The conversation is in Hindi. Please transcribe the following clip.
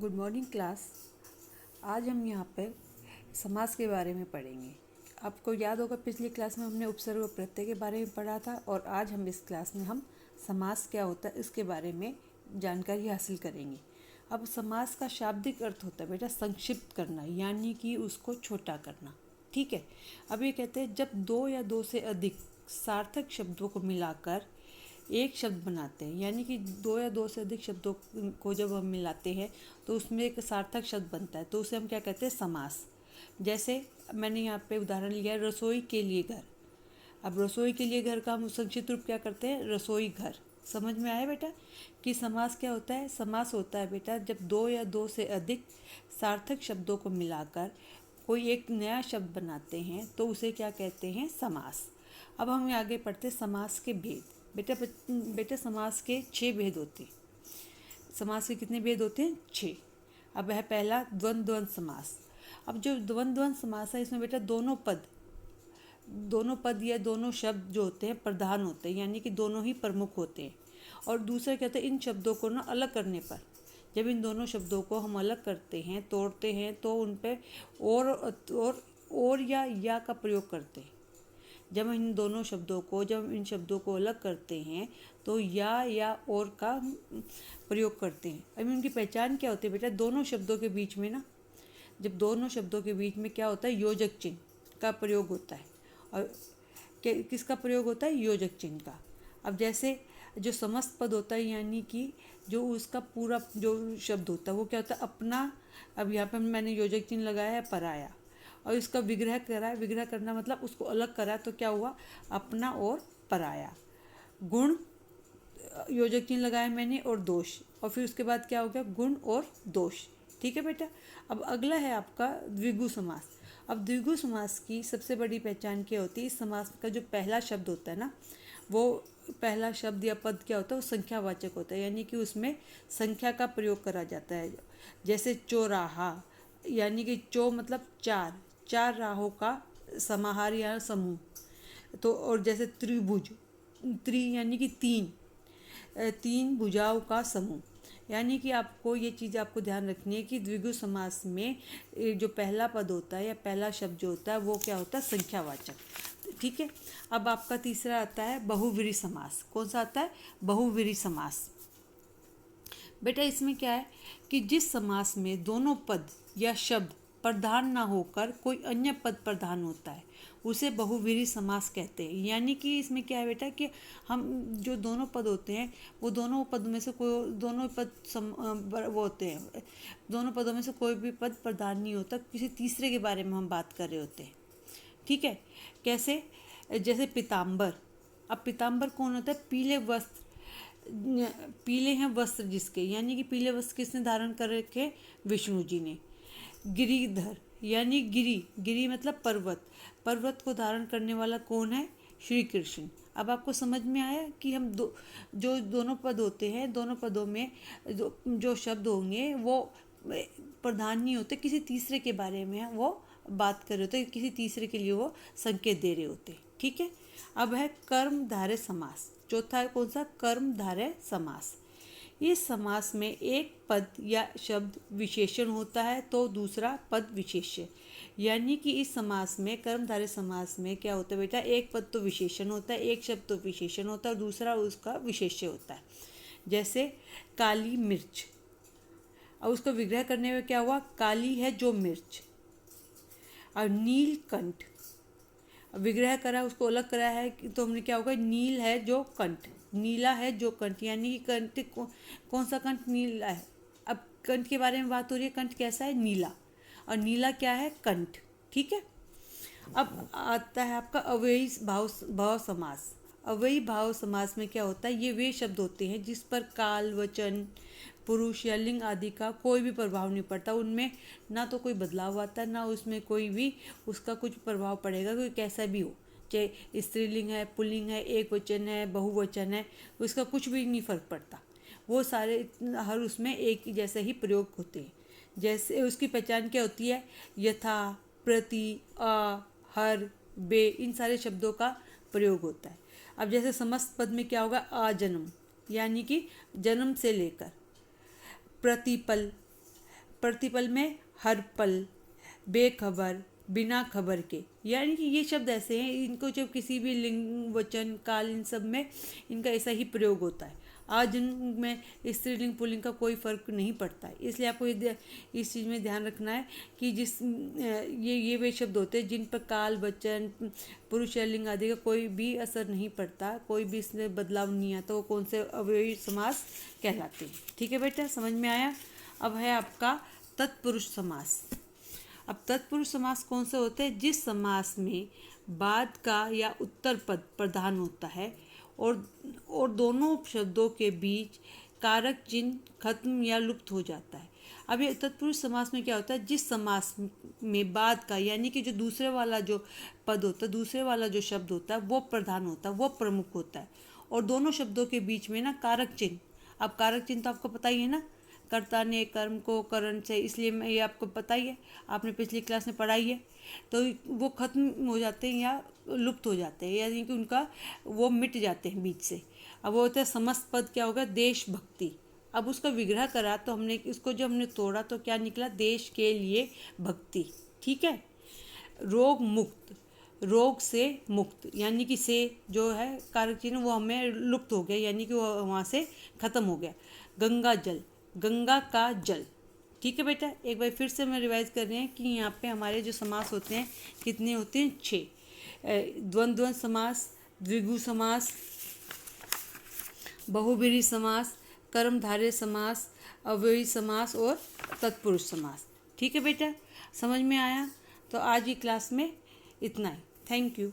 Good morning class. आज हम यहाँ पर समास के बारे में पढ़ेंगे। आपको याद होगा पिछली क्लास में हमने उपसर्ग और प्रत्यय के बारे में पढ़ा था और आज हम इस क्लास में हम समास क्या होता है इसके बारे में जानकारी हासिल करेंगे। अब समास का शाब्दिक अर्थ होता है बेटा संक्षिप्त करना, यानी कि उसको छोटा करना। ठीक है। अब ये कहते हैं जब दो या दो से अधिक सार्थक शब्दों को मिलाकर एक शब्द बनाते हैं, यानी कि दो या दो से अधिक शब्दों को जब हम मिलाते हैं तो उसमें एक सार्थक शब्द बनता है, तो उसे हम क्या कहते हैं समास। जैसे मैंने यहाँ पे उदाहरण लिया है रसोई के लिए घर। अब रसोई के लिए घर का हम संक्षिप्त रूप क्या करते हैं, रसोई घर। समझ में आया बेटा कि समास क्या होता है। समास होता है बेटा जब दो या दो से अधिक सार्थक शब्दों को मिलाकर कोई एक नया शब्द बनाते हैं तो उसे क्या कहते हैं, समास। अब हम आगे पढ़ते समास के भेद। बेटा समास के 6 भेद होते हैं। समास के कितने भेद होते हैं, 6। अब है पहला द्वंद्व समास। अब जो द्वंद्व समास है इसमें बेटा दोनों पद या दोनों शब्द जो होते हैं प्रधान होते हैं, यानी कि दोनों ही प्रमुख होते हैं। और दूसरा कहते हैं इन शब्दों को ना अलग करने पर, जब इन दोनों शब्दों को हम अलग करते हैं, तोड़ते हैं, तो उन पर और या का प्रयोग करते हैं। जब इन शब्दों को अलग करते हैं तो या और का प्रयोग करते हैं। अब इनकी पहचान क्या होती है बेटा, दोनों शब्दों के बीच में ना, जब दोनों शब्दों के बीच में क्या होता है, योजक चिन्ह का प्रयोग होता है। और किसका प्रयोग होता है, योजक चिन्ह का। अब जैसे जो समस्त पद होता है, यानी कि जो उसका पूरा जो शब्द होता है वो क्या होता है, अपना। अब यहाँ पर मैंने योजक चिन्ह लगाया है पराया, और इसका विग्रह करा है। विग्रह करना मतलब उसको अलग करा, तो क्या हुआ, अपना और पराया। गुण योजक चिन्ह लगाया मैंने, और दोष, और फिर उसके बाद क्या हो गया, गुण और दोष। ठीक है बेटा। अब अगला है आपका द्विगु समास। अब द्विगु समास की सबसे बड़ी पहचान क्या होती है, इस समास का जो पहला शब्द होता है ना, वो पहला शब्द या पद क्या होता है, वो संख्यावाचक होता है, यानी कि उसमें संख्या का प्रयोग करा जाता है। जैसे चौराहा, यानी कि चौ मतलब चार राहों का समाहार या समूह। तो और जैसे त्रिभुज, यानी कि तीन भुजाओं का समूह। यानी कि आपको ये चीज़ आपको ध्यान रखनी है कि द्विगु समास में जो पहला पद होता है या पहला शब्द जो होता है वो क्या होता है, संख्यावाचक। ठीक है। अब आपका तीसरा आता है बहुव्रीहि समास। कौन सा आता है, बहुव्रीहि समास। बेटा इसमें क्या है कि जिस समास में दोनों पद या शब्द प्रधान ना होकर कोई अन्य पद प्रधान होता है उसे बहुव्रीहि समास कहते हैं। यानी कि इसमें क्या है बेटा कि हम जो दोनों पद होते हैं वो दोनों पद में से कोई वो होते हैं, दोनों पदों में से कोई भी पद प्रधान नहीं होता, किसी तीसरे के बारे में हम बात कर रहे होते हैं। ठीक है। कैसे, जैसे पीताम्बर। अब पीताम्बर कौन होता है, पीले हैं वस्त्र जिसके, यानी कि पीले वस्त्र किसने धारण कर रखे, विष्णु जी ने। गिरिधर, यानी गिरी मतलब पर्वत को धारण करने वाला कौन है, श्री कृष्ण। अब आपको समझ में आया कि हम जो दोनों पद होते हैं, दोनों पदों में जो शब्द होंगे वो प्रधान नहीं होते, किसी तीसरे के बारे में वो बात कर रहे होते, किसी तीसरे के लिए वो संकेत दे रहे होते। ठीक है। अब है कर्मधारय समास। चौथा है कौन सा, कर्मधारय समास। इस समास में एक पद या शब्द विशेषण होता है तो दूसरा पद विशेष्य। यानी कि इस समास में, कर्मधारय समास में क्या होता है बेटा, एक पद तो विशेषण होता है, एक शब्द तो विशेषण होता है और दूसरा उसका विशेष्य होता है। जैसे काली मिर्च, और उसको विग्रह करने में क्या हुआ, काली है जो मिर्च। और नीलकंठ, विग्रह करा, उसको अलग करा है तो हमने क्या होगा, नील है जो कंठ, नीला है जो कंठ, यानी कि कंठ कौन सा कंठ, नीला है। अब कंठ के बारे में बात हो रही है, कंठ कैसा है, नीला, और नीला क्या है, कंठ। ठीक है। अब आता है आपका अव्ययी भाव समास। अव्ययी भाव समास में क्या होता है, ये वे शब्द होते हैं जिस पर काल, वचन, पुरुष या लिंग आदि का कोई भी प्रभाव नहीं पड़ता। उनमें ना तो कोई बदलाव आता है, ना उसमें कोई भी उसका कुछ प्रभाव पड़ेगा, कोई कैसा भी हो, चाहे स्त्रीलिंग है, पुल्लिंग है, एक वचन है, बहुवचन है, उसका कुछ भी नहीं फर्क पड़ता। वो सारे हर उसमें एक ही जैसे ही प्रयोग होते हैं। जैसे उसकी पहचान क्या होती है, यथा, प्रति, अ, हर, बे, इन सारे शब्दों का प्रयोग होता है। अब जैसे समस्त पद में क्या होगा, अजन्म, यानी कि जन्म से लेकर। प्रतिपल, प्रतिपल में हर पल, बेखबर, बिना खबर के, यानी कि ये शब्द ऐसे हैं, इनको जब किसी भी लिंग, वचन, काल, इन सब में इनका ऐसा ही प्रयोग होता है। आज में स्त्रीलिंग पुल्लिंग का कोई फर्क नहीं पड़ता है। इसलिए आपको इस चीज़ में ध्यान रखना है कि ये वे शब्द होते हैं जिन पर काल, वचन, पुरुष या लिंग आदि का कोई भी असर नहीं पड़ता, कोई भी इसमें बदलाव नहीं आता, वो कौन से अव्ययी समास कहलाते हैं। ठीक है बेटा, समझ में आया। अब है आपका तत्पुरुष समास। अब तत्पुरुष समास कौन से होते हैं? जिस समास में बाद का या उत्तर पद प्रधान होता है और दोनों शब्दों के बीच कारक चिन्ह खत्म या लुप्त हो जाता है। अब ये तत्पुरुष समास में क्या होता है? जिस समास में बाद का, यानी कि जो दूसरे वाला जो पद होता है, दूसरे वाला जो शब्द होता है वो प्रधान होता है, वो प्रमुख होता है, और दोनों शब्दों के बीच में ना कारक चिन्ह। अब कारक चिन्ह तो आपको पता ही है ना, कर्ता ने कर्म को करण से, इसलिए मैं ये आपको पता ही है, आपने पिछली क्लास में पढ़ाई है। तो वो खत्म हो जाते हैं या लुप्त हो जाते हैं, यानी कि उनका वो मिट जाते हैं बीच से। अब वो होता है समस्त पद, क्या होगा? देशभक्ति। अब उसका विग्रह करा तो हमने इसको जब हमने तोड़ा तो क्या निकला? देश के लिए भक्ति। ठीक है। रोग मुक्त, रोग से मुक्त, यानी कि से जो है कारक चिन्ह वो हमें लुप्त हो गया, यानी कि वो वहाँ से खत्म हो गया। गंगा जल, गंगा का जल। ठीक है बेटा, एक बार फिर से मैं रिवाइज कर रहे हैं कि यहाँ पे हमारे जो समास होते हैं कितने होते हैं? 6। द्वंद्व समास, द्विगु समास, बहुब्रीहि समास, कर्मधारय समास, अव्ययी समास और तत्पुरुष समास। ठीक है बेटा, समझ में आया? तो आज की क्लास में इतना ही। Thank you.